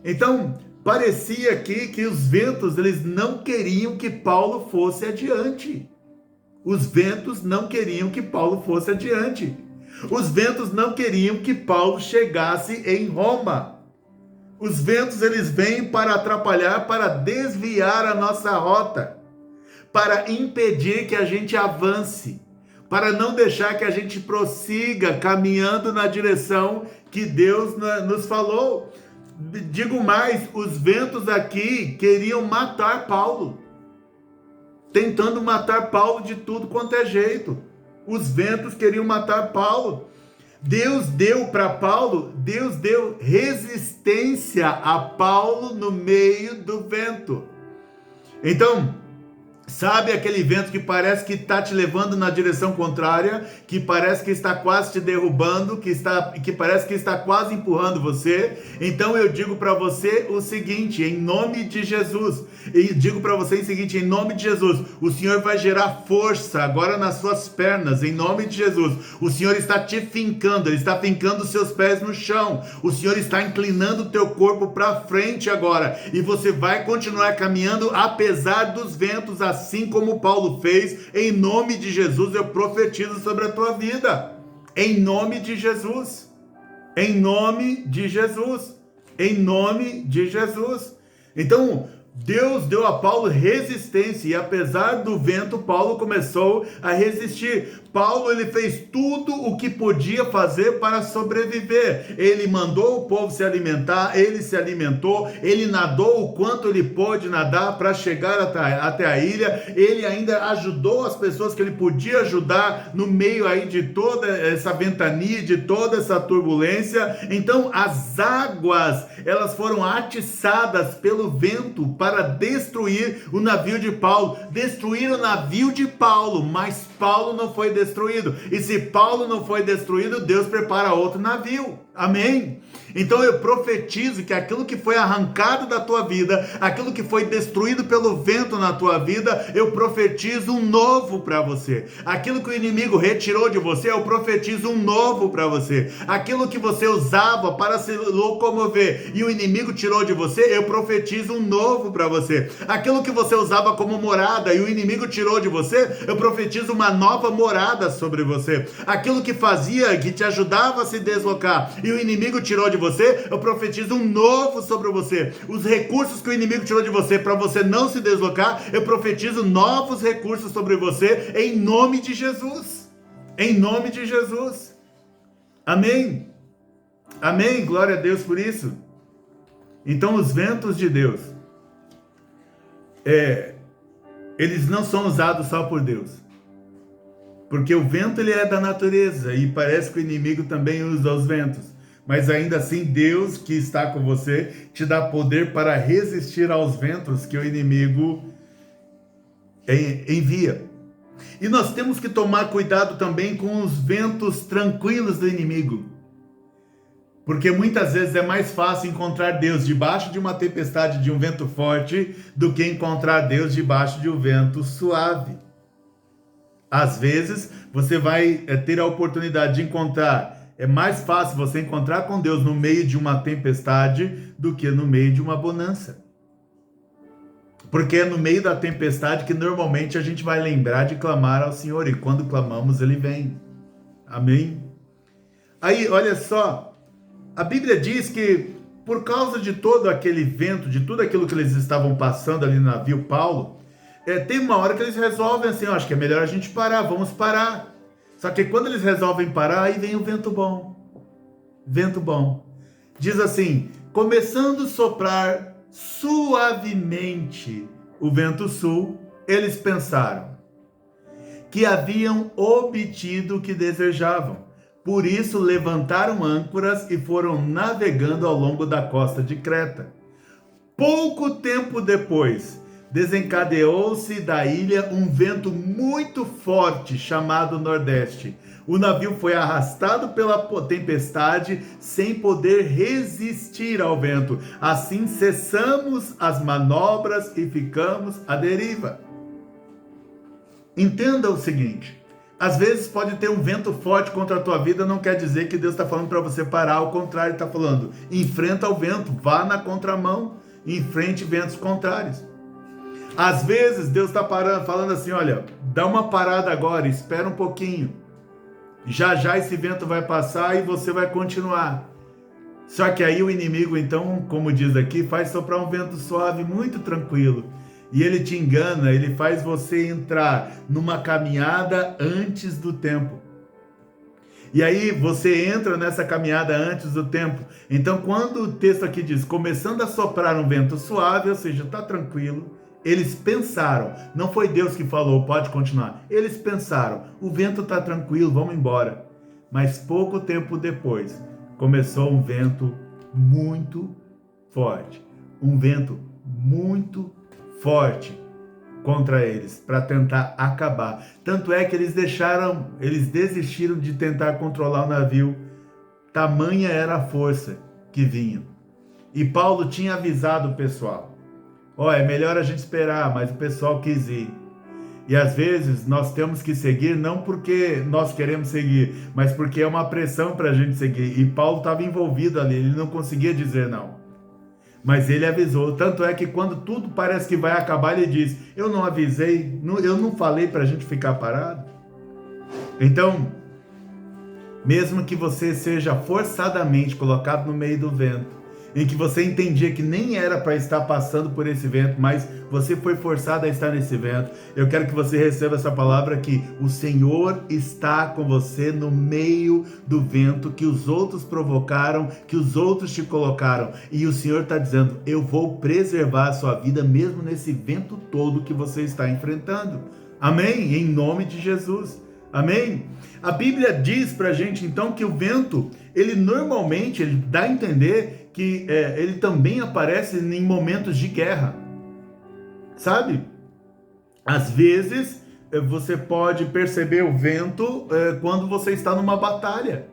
Então, parecia aqui que os ventos, eles não queriam que Paulo fosse adiante. Os ventos não queriam que Paulo fosse adiante. Os ventos não queriam que Paulo chegasse em Roma. Os ventos, eles vêm para atrapalhar, para desviar a nossa rota, para impedir que a gente avance, para não deixar que a gente prossiga caminhando na direção que Deus nos falou. Digo mais, os ventos aqui queriam matar Paulo, tentando matar Paulo de tudo quanto é jeito. Os ventos queriam matar Paulo. Deus deu para Paulo, Deus deu resistência a Paulo no meio do vento. Então, sabe aquele vento que parece que está te levando na direção contrária, que parece que está quase te derrubando, que parece que está quase empurrando você? Então eu digo para você o seguinte, em nome de Jesus, e digo para você o seguinte, em nome de Jesus, o Senhor vai gerar força agora nas suas pernas, em nome de Jesus. O Senhor está te fincando, Ele está fincando os seus pés no chão, o Senhor está inclinando o teu corpo para frente agora, e você vai continuar caminhando apesar dos ventos, assim como Paulo fez. Em nome de Jesus eu profetizo sobre a tua vida, em nome de Jesus, em nome de Jesus, em nome de Jesus. Então Deus deu a Paulo resistência, e apesar do vento, Paulo começou a resistir. Paulo, ele fez tudo o que podia fazer para sobreviver. Ele mandou o povo se alimentar, ele se alimentou, ele nadou o quanto ele pôde nadar para chegar até a ilha. Ele ainda ajudou as pessoas que ele podia ajudar no meio aí de toda essa ventania, de toda essa turbulência. Então as águas, elas foram atiçadas pelo vento para destruir o navio de Paulo. Destruir o navio de Paulo, mas Paulo não foi destruído. E se Paulo não foi destruído, Deus prepara outro navio. Amém? Então eu profetizo que aquilo que foi arrancado da tua vida, aquilo que foi destruído pelo vento na tua vida, eu profetizo um novo para você. Aquilo que o inimigo retirou de você, eu profetizo um novo para você. Aquilo que você usava para se locomover e o inimigo tirou de você, eu profetizo um novo para você. Aquilo que você usava como morada e o inimigo tirou de você, eu profetizo uma nova morada sobre você. Aquilo que fazia, que te ajudava a se deslocar e o inimigo tirou de você, eu profetizo um novo sobre você. Os recursos que o inimigo tirou de você para você não se deslocar, eu profetizo novos recursos sobre você, em nome de Jesus. Em nome de Jesus. Amém? Amém? Glória a Deus por isso. Então os ventos de Deus, eles não são usados só por Deus. Porque o vento, ele é da natureza, e parece que o inimigo também usa os ventos. Mas ainda assim, Deus que está com você te dá poder para resistir aos ventos que o inimigo envia. E nós temos que tomar cuidado também com os ventos tranquilos do inimigo. Porque muitas vezes é mais fácil encontrar Deus debaixo de uma tempestade, de um vento forte, do que encontrar Deus debaixo de um vento suave. Às vezes, você vai ter a oportunidade de encontrar. É mais fácil você encontrar com Deus no meio de uma tempestade do que no meio de uma bonança. Porque é no meio da tempestade que normalmente a gente vai lembrar de clamar ao Senhor. E quando clamamos, Ele vem. Amém? Aí, olha só. A Bíblia diz que por causa de todo aquele vento, de tudo aquilo que eles estavam passando ali no navio Paulo, tem uma hora que eles resolvem assim, acho que é melhor a gente parar, vamos parar. Só que quando eles resolvem parar, aí vem o vento bom. Vento bom. Diz assim, começando a soprar suavemente o vento sul, eles pensaram que haviam obtido o que desejavam. Por isso levantaram âncoras e foram navegando ao longo da costa de Creta. Pouco tempo depois, desencadeou-se da ilha um vento muito forte chamado Nordeste. O navio foi arrastado pela tempestade sem poder resistir ao vento. Assim cessamos as manobras e ficamos à deriva. Entenda o seguinte, às vezes pode ter um vento forte contra a tua vida, não quer dizer que Deus está falando para você parar, ao contrário, está falando, enfrenta o vento, vá na contramão, enfrente ventos contrários. Às vezes Deus está falando assim, olha, dá uma parada agora, espera um pouquinho. Já já esse vento vai passar e você vai continuar. Só que aí o inimigo, então, como diz aqui, faz soprar um vento suave, muito tranquilo. E ele te engana, ele faz você entrar numa caminhada antes do tempo. E aí você entra nessa caminhada antes do tempo. Então quando o texto aqui diz, começando a soprar um vento suave, ou seja, está tranquilo, eles pensaram, não foi Deus que falou, pode continuar. Eles pensaram, o vento está tranquilo, vamos embora. Mas pouco tempo depois, começou um vento muito forte. Um vento muito forte contra eles, para tentar acabar. Tanto é que eles desistiram de tentar controlar o navio. Tamanha era a força que vinha. E Paulo tinha avisado o pessoal. É melhor a gente esperar, mas o pessoal quis ir. E às vezes nós temos que seguir não porque nós queremos seguir, mas porque é uma pressão para a gente seguir. E Paulo estava envolvido ali, ele não conseguia dizer não. Mas ele avisou. Tanto é que quando tudo parece que vai acabar, ele diz: eu não avisei, eu não falei para a gente ficar parado. Então, mesmo que você seja forçadamente colocado no meio do vento, em que você entendia que nem era para estar passando por esse vento, mas você foi forçado a estar nesse vento, eu quero que você receba essa palavra que o Senhor está com você no meio do vento que os outros provocaram, que os outros te colocaram, e o Senhor está dizendo: eu vou preservar a sua vida mesmo nesse vento todo que você está enfrentando. Amém? Em nome de Jesus. Amém? A Bíblia diz pra gente então que o vento, ele normalmente, ele dá a entender que ele também aparece em momentos de guerra, sabe? Às vezes você pode perceber o vento quando você está numa batalha.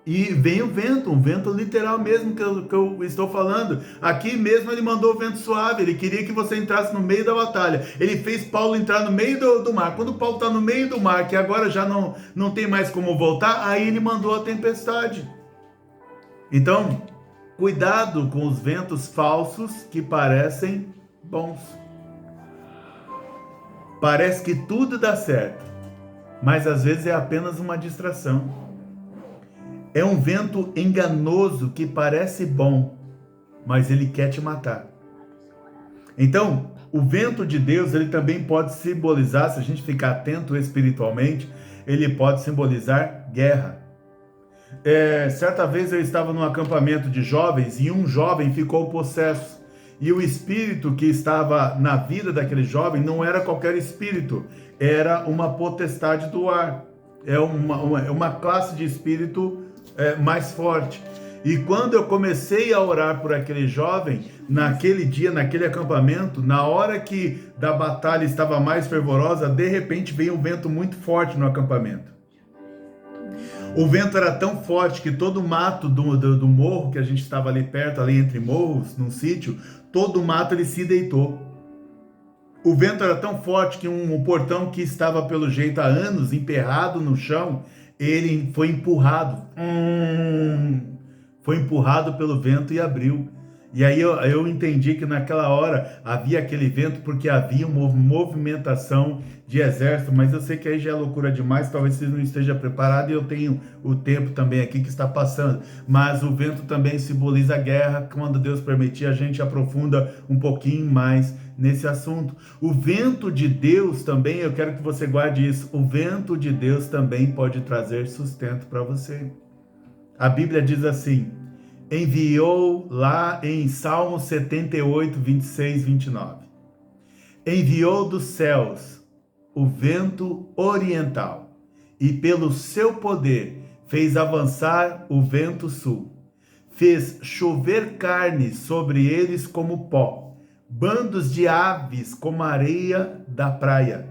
E vem o vento, um vento literal mesmo que eu estou falando. Aqui mesmo ele mandou o vento suave, ele queria que você entrasse no meio da batalha. Ele fez Paulo entrar no meio do mar. Quando Paulo está no meio do mar, que agora já não tem mais como voltar, aí ele mandou a tempestade. Então, cuidado com os ventos falsos que parecem bons. Parece que tudo dá certo, mas às vezes é apenas uma distração. É um vento enganoso que parece bom, mas ele quer te matar. Então, o vento de Deus, ele também pode simbolizar, se a gente ficar atento espiritualmente, ele pode simbolizar guerra. Certa vez eu estava num acampamento de jovens e um jovem ficou possesso. E o espírito que estava na vida daquele jovem não era qualquer espírito, era uma potestade do ar. É uma classe de espírito mais forte. E quando eu comecei a orar por aquele jovem, naquele dia, naquele acampamento, na hora que da batalha estava mais fervorosa, de repente veio um vento muito forte no acampamento. O vento era tão forte que todo o mato do morro, que a gente estava ali perto, ali entre morros, num sítio, todo o mato ele se deitou. O vento era tão forte que um portão que estava pelo jeito há anos emperrado no chão, ele foi empurrado. Foi empurrado pelo vento e abriu. E aí eu entendi que naquela hora havia aquele vento porque havia uma movimentação de exército, mas eu sei que aí já é loucura demais, talvez você não esteja preparado e eu tenho o tempo também aqui que está passando. Mas o vento também simboliza a guerra, quando Deus permitir a gente aprofunda um pouquinho mais nesse assunto. O vento de Deus também, eu quero que você guarde isso, o vento de Deus também pode trazer sustento para você. A Bíblia diz assim, enviou lá em Salmo 78, 26, 29. Enviou dos céus o vento oriental e pelo seu poder fez avançar o vento sul. Fez chover carne sobre eles como pó, bandos de aves como a areia da praia.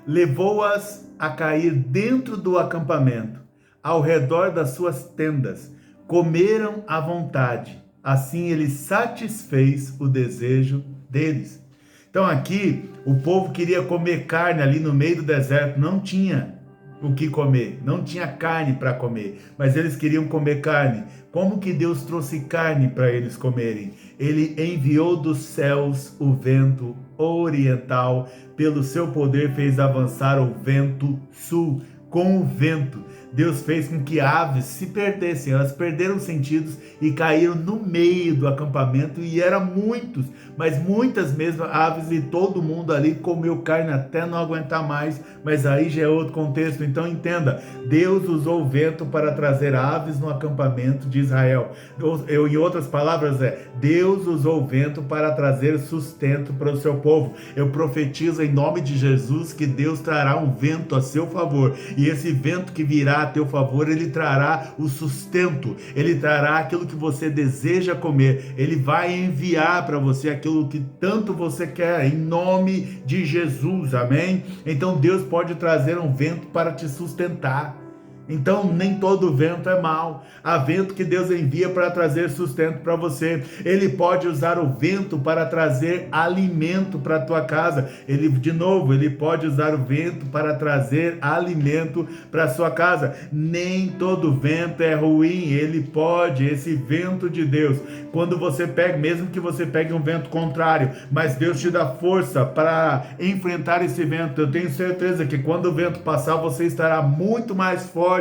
Levou-as a cair dentro do acampamento, ao redor das suas tendas. Comeram à vontade, assim ele satisfez o desejo deles. Então aqui, o povo queria comer carne ali no meio do deserto, não tinha o que comer, não tinha carne para comer, mas eles queriam comer carne. Como que Deus trouxe carne para eles comerem? Ele enviou dos céus o vento oriental, pelo seu poder fez avançar o vento sul. Com o vento, Deus fez com que aves se perdessem, elas perderam os sentidos e caíram no meio do acampamento, e eram muitos, mas muitas mesmo aves, e todo mundo ali comeu carne até não aguentar mais, mas aí já é outro contexto. Então entenda, Deus usou o vento para trazer aves no acampamento de Israel. Em outras palavras, Deus usou o vento para trazer sustento para o seu povo. Eu profetizo em nome de Jesus que Deus trará um vento a seu favor, e esse vento que virá virá a teu favor, Ele trará o sustento, Ele trará aquilo que você deseja comer, Ele vai enviar para você aquilo que tanto você quer, em nome de Jesus, amém? Então Deus pode trazer um vento para te sustentar. Então, nem todo vento é mau. Há vento que Deus envia para trazer sustento para você. Ele pode usar o vento para trazer alimento para a tua casa. Ele pode usar o vento para trazer alimento para a sua casa. Nem todo vento é ruim. Esse vento de Deus, quando você pega, mesmo que você pegue um vento contrário, mas Deus te dá força para enfrentar esse vento. Eu tenho certeza que quando o vento passar, você estará muito mais forte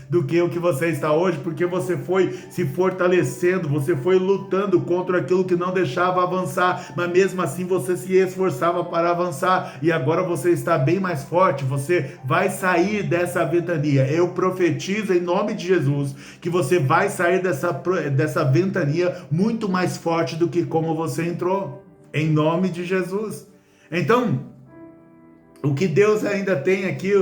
do que o que você está hoje, porque você foi se fortalecendo, você foi lutando contra aquilo que não deixava avançar, mas mesmo assim você se esforçava para avançar, e agora você está bem mais forte, você vai sair dessa ventania. Eu profetizo em nome de Jesus que você vai sair dessa ventania muito mais forte do que como você entrou, em nome de Jesus. Então, o que Deus ainda tem aqui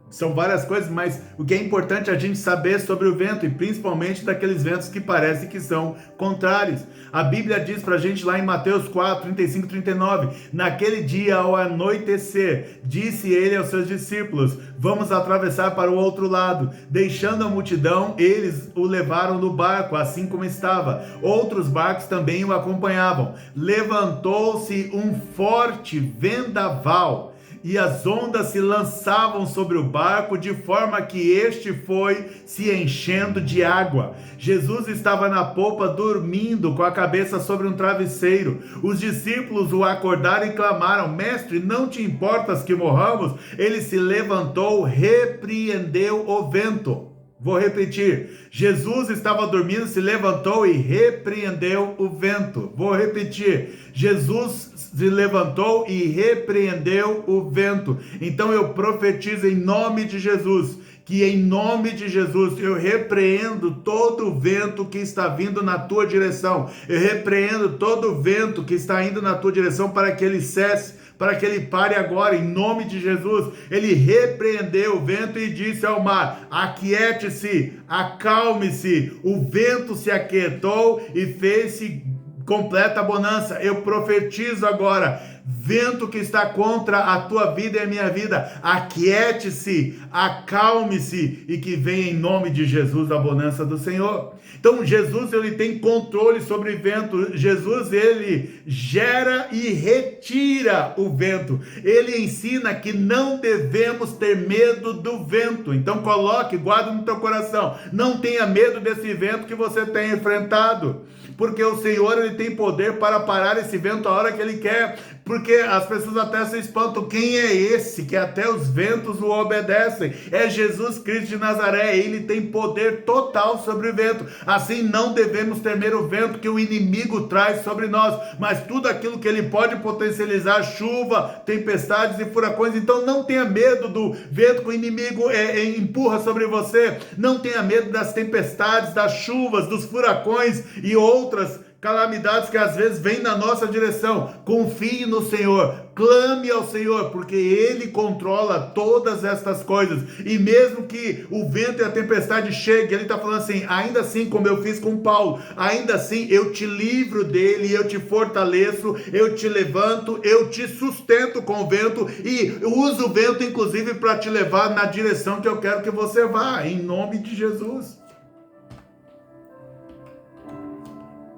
são várias coisas, mas o que é importante é a gente saber sobre o vento, e principalmente daqueles ventos que parecem que são contrários. A Bíblia diz pra gente lá em Mateus 4, 35 e 39, naquele dia ao anoitecer, disse ele aos seus discípulos, vamos atravessar para o outro lado. Deixando a multidão, eles o levaram no barco, assim como estava. Outros barcos também o acompanhavam. Levantou-se um forte vendaval, e as ondas se lançavam sobre o barco, de forma que este foi se enchendo de água. Jesus estava na popa dormindo, com a cabeça sobre um travesseiro. Os discípulos o acordaram e clamaram, mestre, não te importas que morramos? Ele se levantou, repreendeu o vento. Vou repetir, Jesus estava dormindo, se levantou e repreendeu o vento. Vou repetir, Jesus se levantou e repreendeu o vento. Então eu profetizo em nome de Jesus, que em nome de Jesus eu repreendo todo o vento que está vindo na tua direção. Eu repreendo todo o vento que está indo na tua direção para que ele cesse, para que ele pare agora, em nome de Jesus. Ele repreendeu o vento e disse ao mar, aquiete-se, acalme-se. O vento se aquietou e fez-se completa bonança. Eu profetizo agora, vento que está contra a tua vida e a minha vida, aquiete-se, acalme-se, e que venha em nome de Jesus a bonança do Senhor. Então Jesus, ele tem controle sobre o vento. Jesus, ele gera e retira o vento. Ele ensina que não devemos ter medo do vento. Então coloque, guarda no teu coração, não tenha medo desse vento que você tem enfrentado, porque o Senhor, ele tem poder para parar esse vento a hora que ele quer. Porque as pessoas até se espantam, quem é esse que até os ventos o obedecem? É Jesus Cristo de Nazaré. Ele tem poder total sobre o vento. Assim, não devemos temer o vento que o inimigo traz sobre nós, mas tudo aquilo que ele pode potencializar, chuva, tempestades e furacões. Então não tenha medo do vento que o inimigo empurra sobre você. Não tenha medo das tempestades, das chuvas, dos furacões e outras calamidades que às vezes vêm na nossa direção. Confie no Senhor, clame ao Senhor, porque Ele controla todas estas coisas. E mesmo que o vento e a tempestade cheguem, Ele está falando assim, ainda assim, como eu fiz com Paulo, ainda assim eu te livro dele, eu te fortaleço, eu te levanto, eu te sustento com o vento, e uso o vento inclusive para te levar na direção que eu quero que você vá, em nome de Jesus.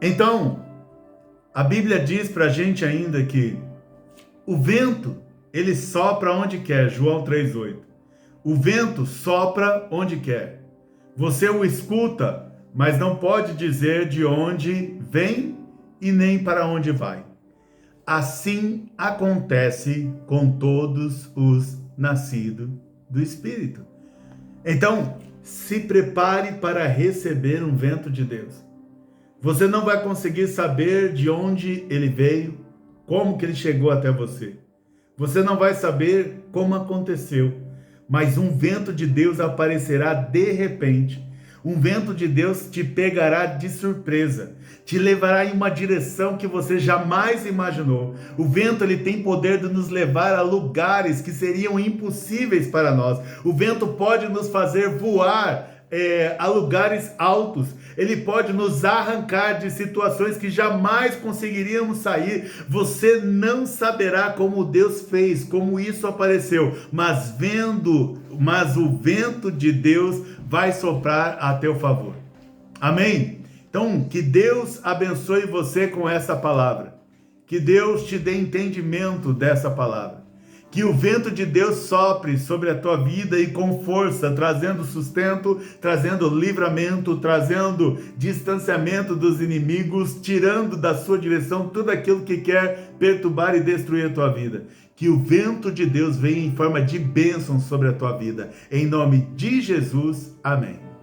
Então, a Bíblia diz para a gente ainda que o vento, ele sopra onde quer, João 3,8. O vento sopra onde quer. Você o escuta, mas não pode dizer de onde vem e nem para onde vai. Assim acontece com todos os nascidos do Espírito. Então, se prepare para receber um vento de Deus. Você não vai conseguir saber de onde ele veio, como que ele chegou até você. Você não vai saber como aconteceu, mas um vento de Deus aparecerá de repente. Um vento de Deus te pegará de surpresa, te levará em uma direção que você jamais imaginou. O vento ele tem poder de nos levar a lugares que seriam impossíveis para nós. O vento pode nos fazer voar a lugares altos. Ele pode nos arrancar de situações que jamais conseguiríamos sair. Você não saberá como Deus fez, como isso apareceu, mas o vento de Deus vai soprar a teu favor. Amém? Então, que Deus abençoe você com essa palavra. Que Deus te dê entendimento dessa palavra. Que o vento de Deus sopre sobre a tua vida e com força, trazendo sustento, trazendo livramento, trazendo distanciamento dos inimigos, tirando da sua direção tudo aquilo que quer perturbar e destruir a tua vida. Que o vento de Deus venha em forma de bênção sobre a tua vida. Em nome de Jesus, amém.